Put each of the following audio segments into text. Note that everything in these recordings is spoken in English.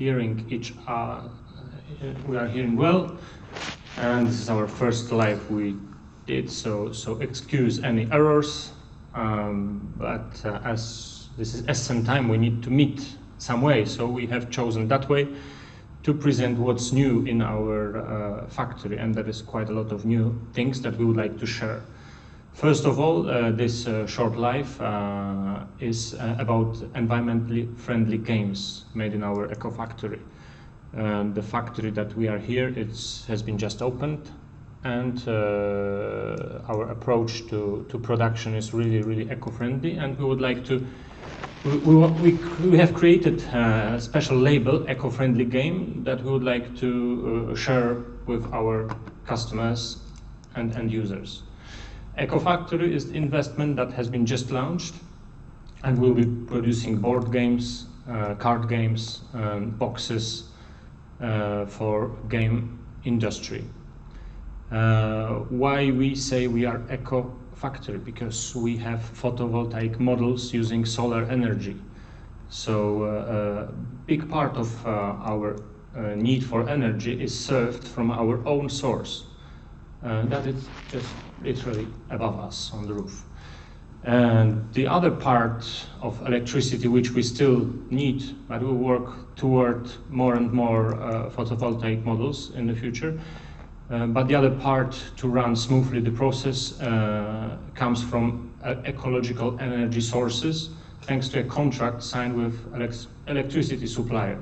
hearing we are hearing well, and this is our first live we did, so excuse any errors, but as this is Essen time, we need to meet some way, so we have chosen that way to present what's new in our factory, and there is quite a lot of new things that we would like to share. First of all, this short live is about environmentally friendly games made in our Ecofactory. The factory that we are here, has been just opened, and our approach to production is really eco-friendly, and we would like to we have created a special label, Eco-Friendly Game, that we would like to share with our customers and end users. Ecofactory is the investment that has been just launched, and we'll be producing board games, card games, boxes for game industry. Why we say we are Ecofactory? Because we have photovoltaic models using solar energy. So a big part of our need for energy is served from our own source. That is just literally above us on the roof. And the other part of electricity, which we still need, but we work toward more and more photovoltaic models in the future. But the other part to run smoothly the process comes from ecological energy sources, thanks to a contract signed with electricity supplier.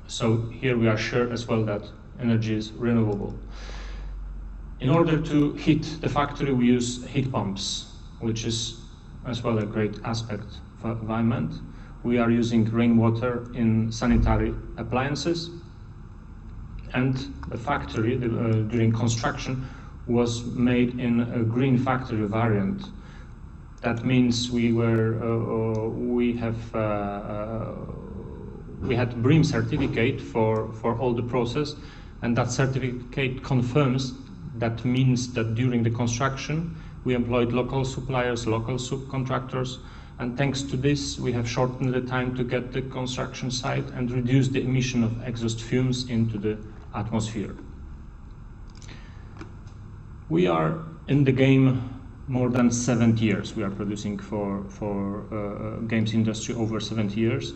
So here we are sure as well that energy is renewable. In order to heat the factory, we use heat pumps, which is as well a great aspect for environment. We are using rainwater in sanitary appliances, and the factory during construction was made in a green factory variant. That means we had BREEAM certificate for all the process, and that certificate confirms. That means that during the construction, we employed local suppliers, local subcontractors, and thanks to this, we have shortened the time to get the construction site and reduced the emission of exhaust fumes into the atmosphere. We are in the game more than 70 years. We are producing for games industry over 70 years,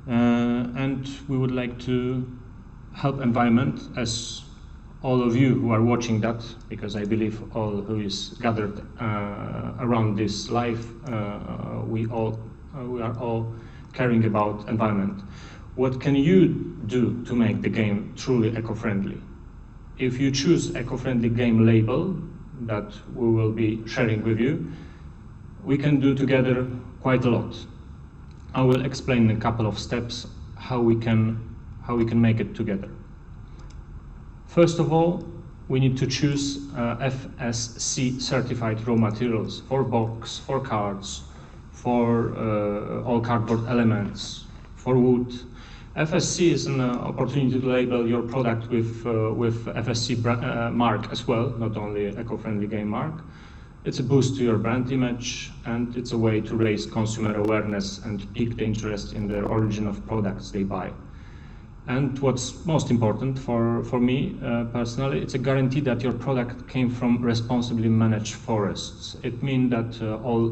and we would like to help environment, as all of you who are watching that, because I believe all who is gathered around this live, we are all caring about environment. What can you do to make the game truly eco-friendly? If you choose Eco-Friendly Game label that we will be sharing with you, we can do together quite a lot. I will explain in a couple of steps how we can make it together. First of all, we need to choose FSC certified raw materials for box, for cards, for all cardboard elements, for wood. FSC is an opportunity to label your product with FSC mark as well, not only Eco-Friendly Game mark. It's a boost to your brand image, and it's a way to raise consumer awareness and pique the interest in the origin of products they buy. And what's most important for me personally, it's a guarantee that your product came from responsibly managed forests. It means that all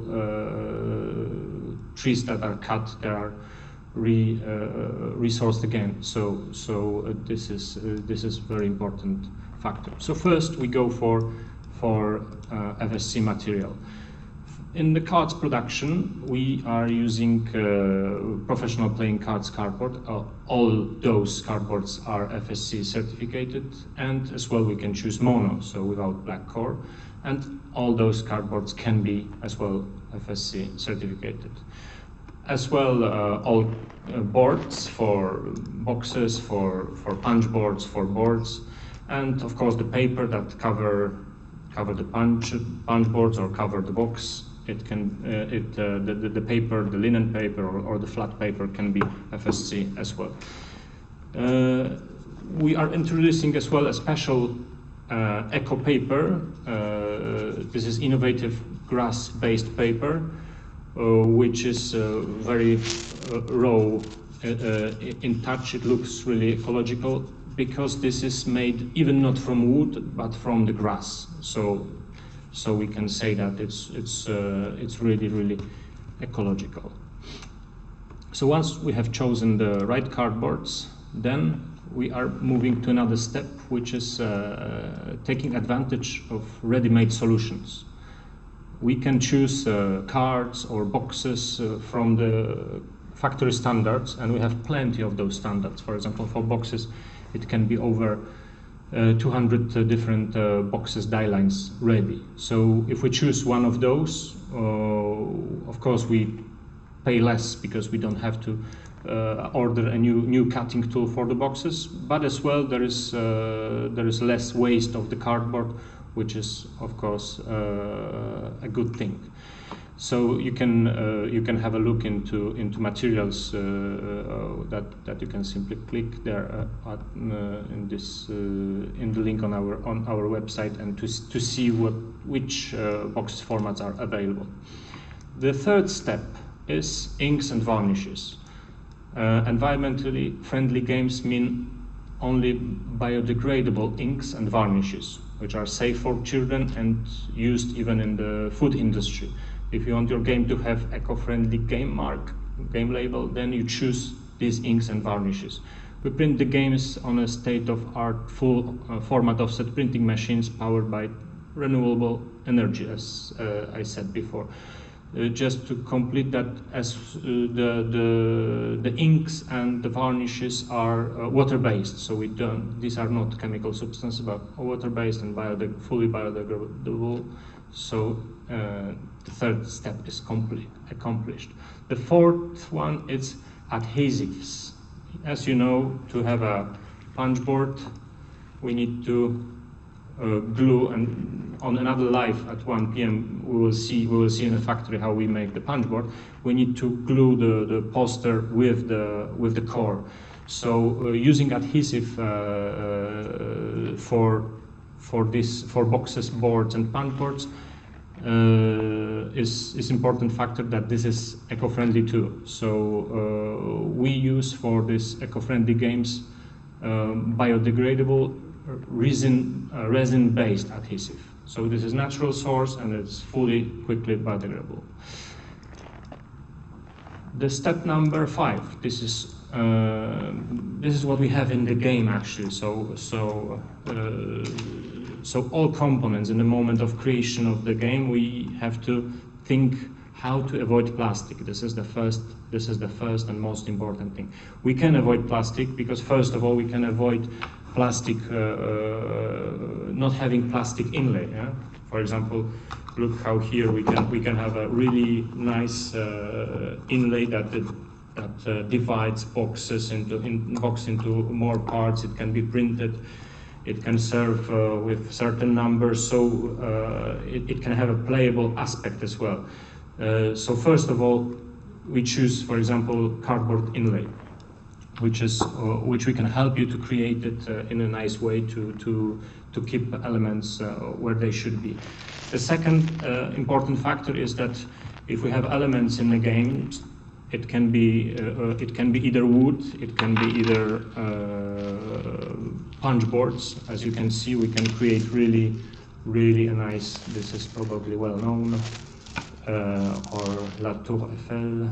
trees that are cut, they are resourced again. So this is very important factor. So first we go for FSC material. In the cards production, we are using professional playing cards cardboard. All those cardboards are FSC certificated, and as well we can choose mono, so without black core. And all those cardboards can be as well FSC certificated. As well, all boards for boxes, for punch boards, for boards, and of course the paper that cover the punch boards or cover the box. It can the paper, the linen paper or the flat paper can be FSC as well. We are introducing as well a special eco paper. This is innovative grass-based paper, which is very raw in touch it looks really ecological, because this is made even not from wood but from the grass. So we can say that it's really ecological. So once we have chosen the right cardboards, then we are moving to another step, which is taking advantage of ready-made solutions. We can choose cards or boxes from the factory standards, and we have plenty of those standards. For example, for boxes, it can be over 200 different boxes, die lines ready. So if we choose one of those, of course we pay less because we don't have to order a new cutting tool for the boxes, but as well there is less waste of the cardboard, which is of course a good thing. So you can have a look into materials that you can simply click there in the link on our website, and to see which box formats are available. The third step is inks and varnishes. Environmentally friendly games mean only biodegradable inks and varnishes, which are safe for children and used even in the food industry. If you want your game to have eco-friendly game label, then you choose these inks and varnishes. We print the games on a state-of-art full format offset printing machines powered by renewable energy, as I said before. Just to complete that, as the inks and the varnishes are water-based, so these are not chemical substances, but water-based and fully biodegradable. So the third step is accomplished. The fourth one is adhesives. As you know, to have a punch board, we need to glue, and on another live at 1 p.m. we will see in the factory how we make the punch board. We need to glue the poster with the core. So using adhesive for boxes, boards, and punch boards is important factor that this is eco-friendly too. So we use for this eco-friendly games biodegradable resin-based adhesive. So this is natural source and it's quickly biodegradable. The step number 5. This is what we have in the game actually. So all components in the moment of creation of the game, we have to think how to avoid plastic. This is the first and most important thing. We can avoid plastic because first of all we can avoid plastic, not having plastic inlay. Yeah? For example, look how here we can have a really nice inlay that divides boxes into more parts. It can be printed. It can serve with certain numbers, so it can have a playable aspect as well. So first of all, we choose, for example, cardboard inlay, which we can help you to create it in a nice way to keep elements where they should be. The second important factor is that if we have elements in the game, it can be either wood, it can be either punch boards. As you can see, we can create really a nice. This is probably well known, or La Tour Eiffel.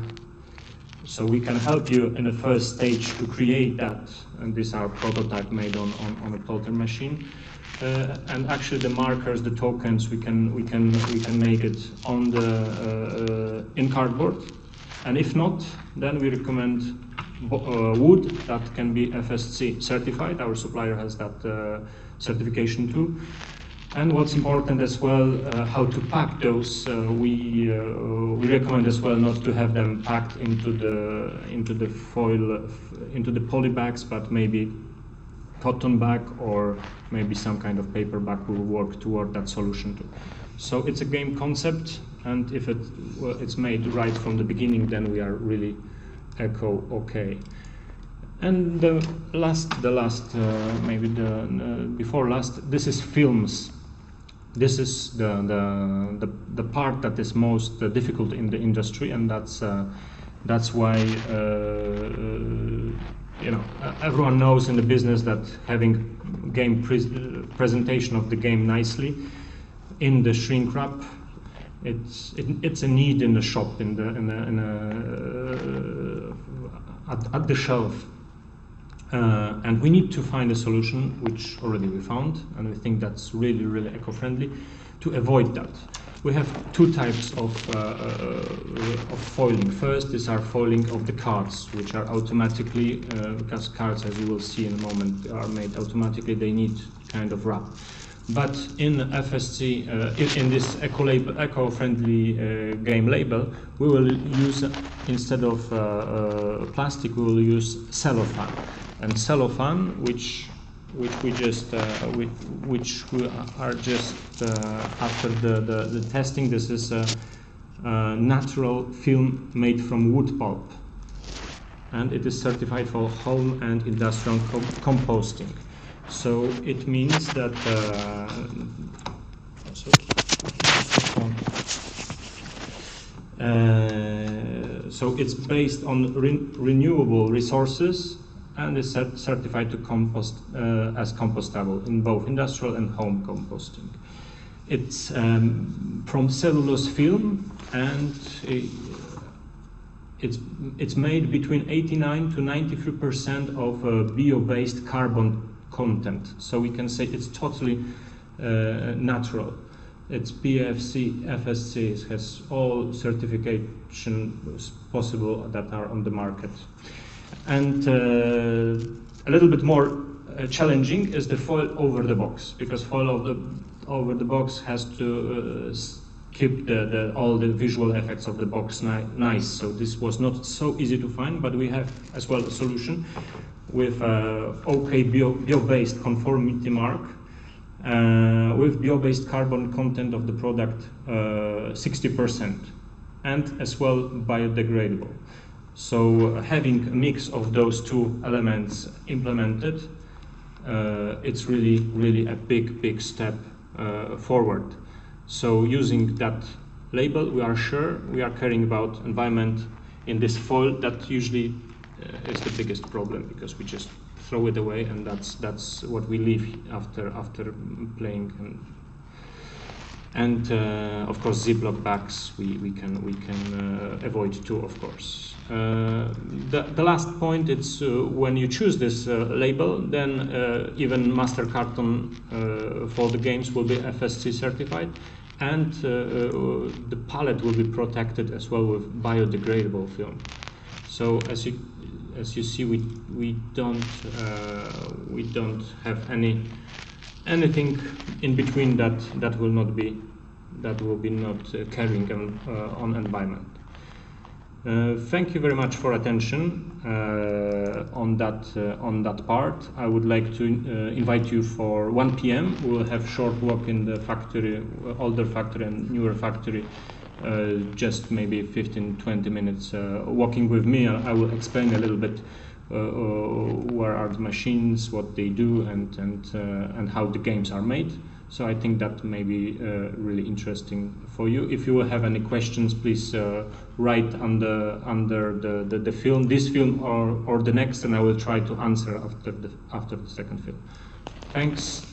So we can help you in the first stage to create that, and these are prototype made on a plotter machine. And actually, the markers, the tokens, we can make it on the in cardboard. And if not, then we recommend wood that can be FSC certified. Our supplier has that certification too. And what's important as well, how to pack those. We recommend as well not to have them packed into the foil, into the poly bags, but maybe cotton bag or maybe some kind of paper bag will work toward that solution too. So it's a game concept, and if it's made right from the beginning, then we are really okay. And the last, maybe before last, this is films. This is the part that is most difficult in the industry, and that's That's why everyone knows in the business that having game presentation of the game nicely in the shrink wrap, it's a need in the shop, at the shelf, and we need to find a solution, which already we found, and we think that's really eco-friendly, to avoid that. We have two types of foiling. First, these are foiling of the cards, which are automatically, because cards, as you will see in a moment, are made automatically, they need kind of wrap. But in FSC, in this eco-friendly game label, we will use, instead of plastic, we will use cellophane. And cellophane, which we are just after the testing. This is a natural film made from wood pulp, and it is certified for home and industrial composting. So it means that so it's based on renewable resources, and is certified to compost as compostable in both industrial and home composting. It's from cellulose film, and it's made between 89 to 93% of bio-based carbon content. So we can say it's totally natural. It's BFC, FSC, it has all certifications possible that are on the market. And a little bit more challenging is the foil over the box, because foil over the box has to keep all the visual effects of the box nice. So this was not so easy to find, but we have as well a solution with OK bio-based conformity mark, with bio-based carbon content of the product 60%, and as well biodegradable. So having a mix of those two elements implemented, it's really a big step forward. So using that label, we are sure we are caring about environment. In this foil, that usually is the biggest problem, because we just throw it away, and that's what we leave after playing. And of course, Ziploc bags we can avoid too, of course. The last point, it's when you choose this label, then even master carton for the games will be FSC certified, and the palette will be protected as well with biodegradable film. So as you see, we don't have anything in between that will be not carrying on environment. Thank you very much for attention on that part. I would like to invite you for 1 p.m. We will have short walk in the factory, older factory and newer factory. Just maybe 15-20 minutes walking with me. I will explain a little bit where are the machines, what they do, and how the games are made. So I think that may be really interesting for you. If you will have any questions, please write under the film, this film or the next, and I will try to answer after the second film. Thanks.